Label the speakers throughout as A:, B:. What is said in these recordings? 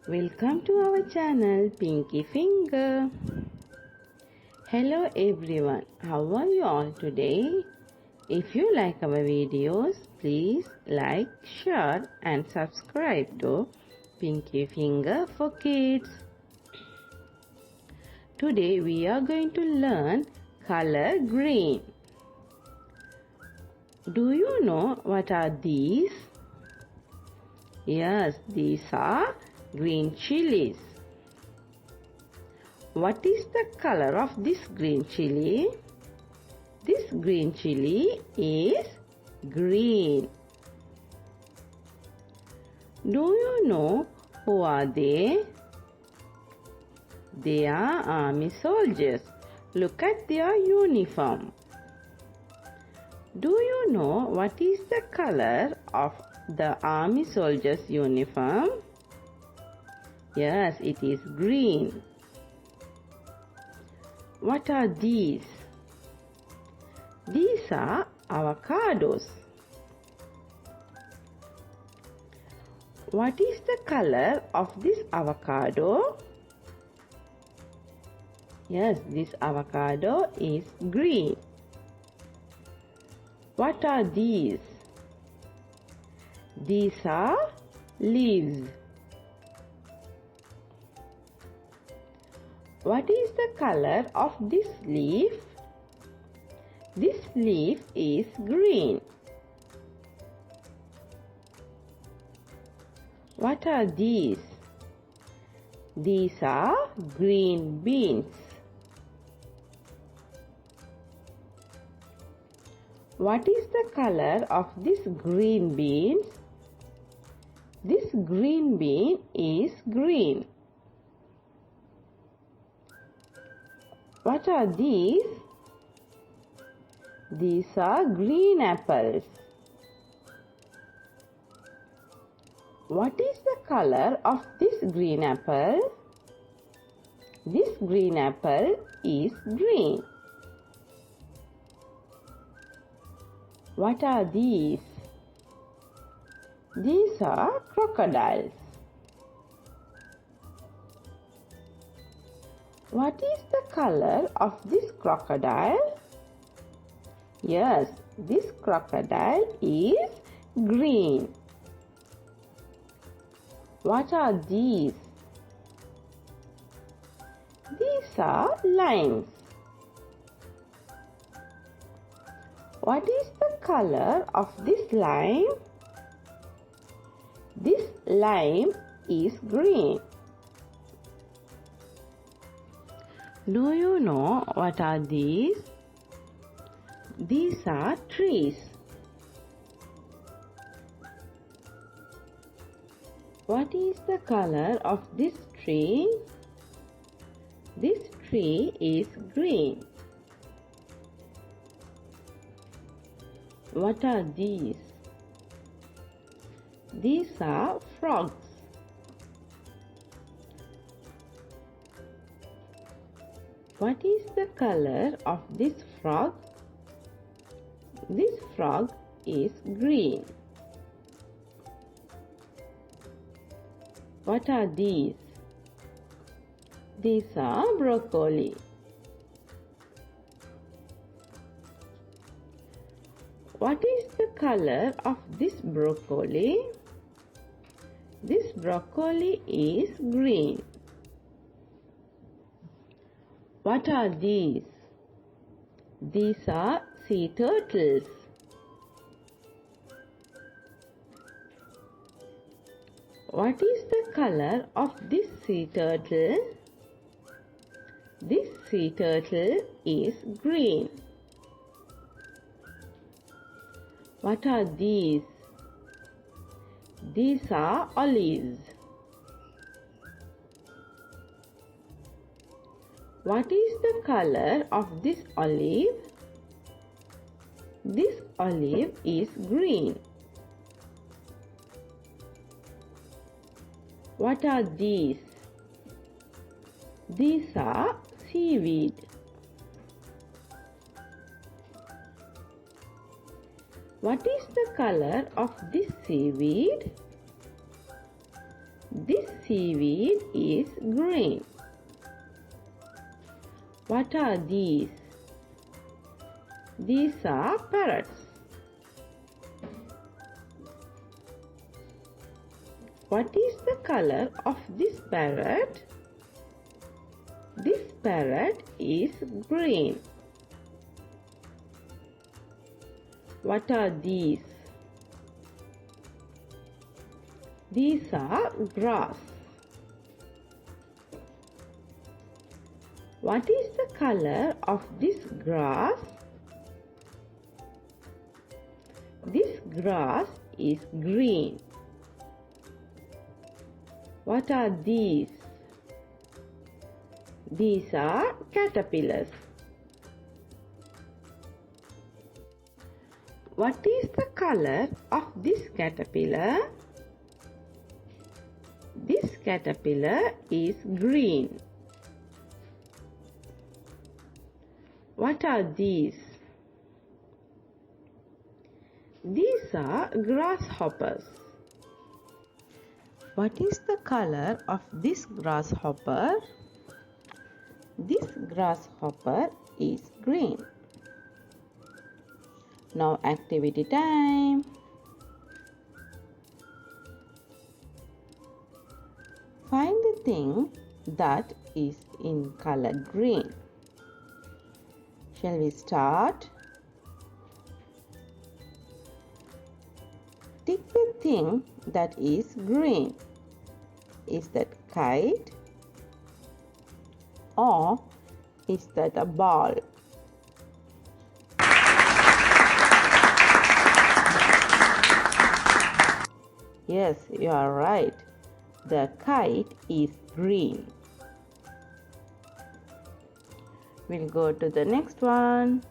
A: Welcome to our channel Pinky Finger. Hello everyone, how are you all today? If you like our videos, please like, share and subscribe to Pinky Finger for Kids. Today we are going to learn color green. Do you know what are these? Yes, these are green chilies. What is the color of this green chili? This green chili is green. Do you know who are they? They are army soldiers. Look at their uniform. Do you know what is the color of the army soldiers' uniform? Yes, it is green. What are these? These are avocados. What is the color of this avocado? Yes, this avocado is green. What are these? These are leaves. What is the color of this leaf? This leaf is green. What are these? These are green beans. What is the color of this green beans? This green bean is green. What are these? These are green apples. What is the color of this green apple? This green apple is green. What are these? These are crocodiles. What is the color of this crocodile? Yes, this crocodile is green. What are these? These are limes. What is the color of this lime? This lime is green. Do you know what are these? These are trees. What is the color of this tree? This tree is green. What are these? These are frogs. What is the color of this frog? This frog is green. What are these? These are broccoli. What is the color of this broccoli? This broccoli is green. What are these? These are sea turtles. What is the color of this sea turtle? This sea turtle is green. What are these? These are olives. What is the color of this olive? This olive is green. What are these? These are seaweed. What is the color of this seaweed? This seaweed is green. What are these? These are parrots. What is the color of this parrot? This parrot is green. What are these? These are grass. What is the color of this grass? This grass is green. What are these? These are caterpillars. What is the color of this caterpillar? This caterpillar is green. What are these? These are grasshoppers. What is the color of this grasshopper? This grasshopper is green. Now activity time. Find the thing that is in color green. Shall we start? Tick the thing that is green. Is that kite? Or is that a ball? Yes, you are right. The kite is green. We'll go to the next one.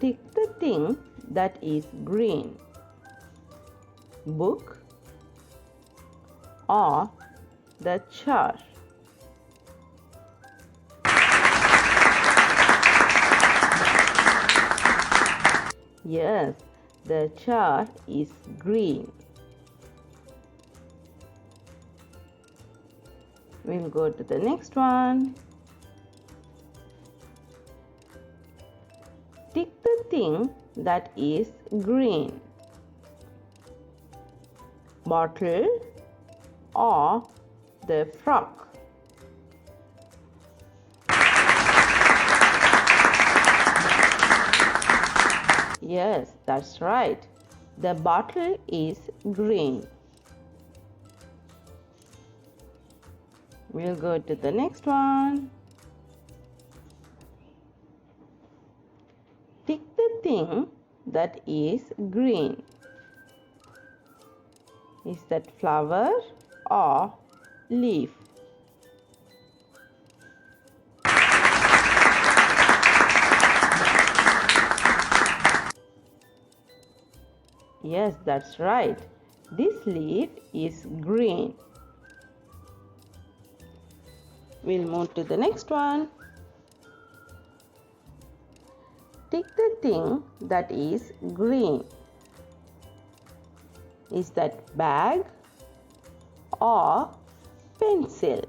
A: Tick the thing that is green. Book or the chart. Yes, the chart is green. We'll go to the next one. Tick the thing that is green. Bottle or the frog. Yes, that's right. The bottle is green. We'll go to the next one. Tick the thing that is green. Is that flower or leaf? Yes, that's right. This leaf is green. We'll move to the next one. Tick the thing that is green. Is that bag or pencil?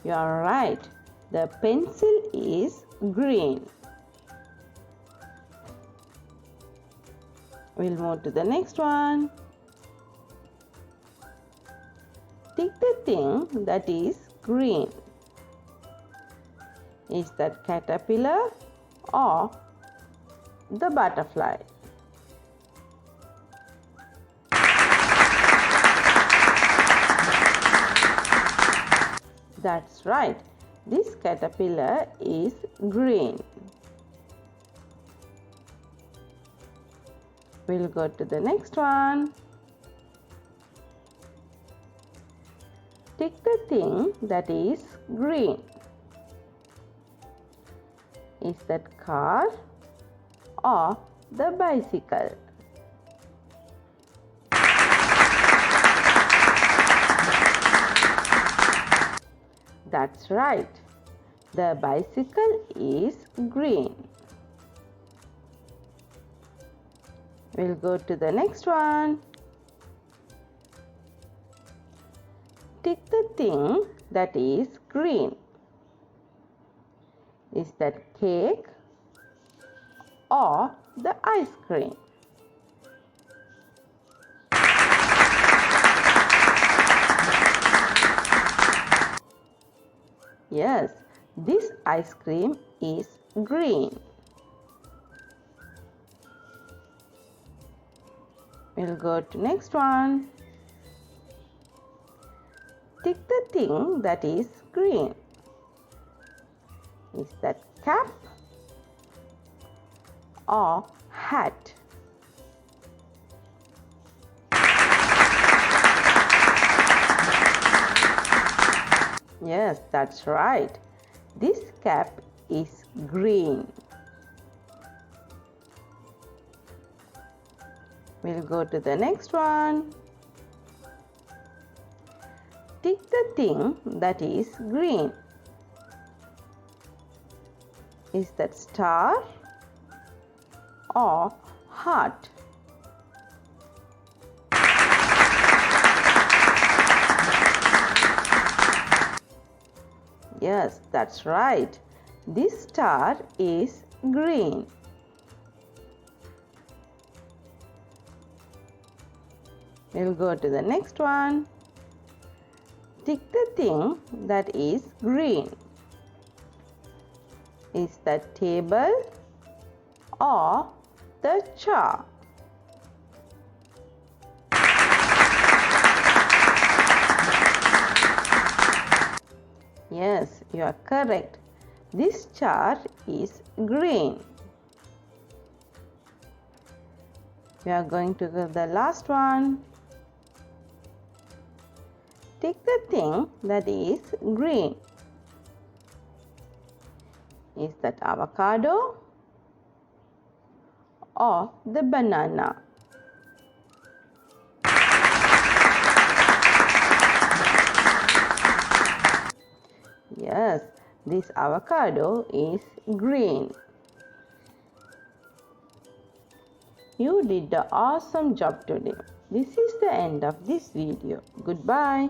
A: You are right. The pencil is green. We'll move to the next one. Tick the thing that is green. Is that caterpillar or the butterfly? That's right. This caterpillar is green. We'll go to the next one. Tick the thing that is green. Is that car or the bicycle? That's right. The bicycle is green. We'll go to the next one. Tick the thing that is green. Is that cake or the ice cream? Yes, this ice cream is green. We'll go to next one. Tick the thing that is green. Is that cap or hat? Yes, that's right. This cap is green. We'll go to the next one. Tick the thing that is green. Is that star or heart? Yes, that's right. This star is green. We'll go to the next one. Tick the thing that is green. Is that table or the chair? Yes, you are correct. This chair is green. We are going to the last one. Tick the thing that is green. Is that avocado or the banana? Yes, this avocado is green. You did an awesome job today. This is the end of this video. Goodbye.